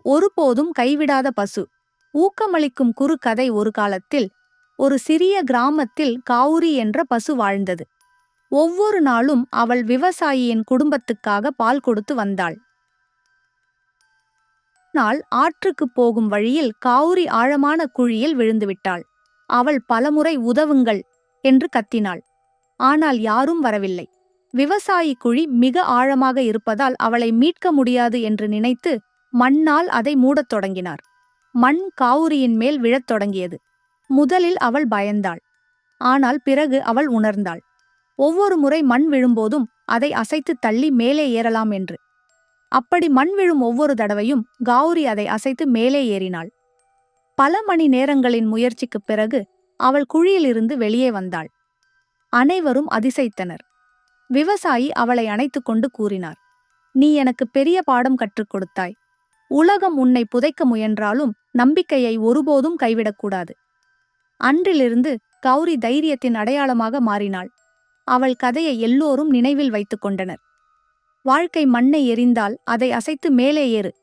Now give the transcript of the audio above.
ஒருபோதும் கைவிடாத பசு. ஊக்கமளிக்கும் குறுகதை. ஒரு காலத்தில் ஒரு சிறிய கிராமத்தில் காவுரி என்ற பசு வாழ்ந்தது. ஒவ்வொரு நாளும் அவள் விவசாயியின் குடும்பத்துக்காக பால் கொடுத்து வந்தாள். நாள் ஆற்றுக்குப் போகும் வழியில் காவுரி ஆழமான குழியில் விழுந்துவிட்டாள். அவள் பலமுறை உதவுங்கள் என்று கத்தினாள். ஆனால் யாரும் வரவில்லை. விவசாயி குழி மிக ஆழமாக இருப்பதால் அவளை மீட்க முடியாது என்று நினைத்து மண்ணால் அதை மூடத் தொடங்கினார். மண் காவுரியின் மேல் விழத் தொடங்கியது. முதலில் அவள் பயந்தாள். ஆனால் பிறகு அவள் உணர்ந்தாள். ஒவ்வொரு முறை மண் விழும்போதும் அதை அசைத்து தள்ளி மேலே ஏறலாம் என்று. அப்படி மண் விழும் ஒவ்வொரு தடவையும் கௌரி அதை அசைத்து மேலே ஏறினாள். பல மணி நேரங்களின் முயற்சிக்குப் பிறகு அவள் குழியிலிருந்து வெளியே வந்தாள். அனைவரும் அதிசயித்தனர். விவசாயி அவளை அணைத்துக் கொண்டு கூறினார், "நீ எனக்கு பெரிய பாடம் கற்றுக் கொடுத்தாய். உலகம் உன்னை புதைக்க முயன்றாலும் நம்பிக்கையை ஒருபோதும் கைவிடக்கூடாது." அன்றிலிருந்து கௌரி தைரியத்தின் அடையாளமாக மாறினாள். அவள் கதையை எல்லோரும் நினைவில் வைத்துக் கொண்டனர். வாழ்க்கை மண்ணை எறிந்தால் அதை அசைத்து மேலே ஏறு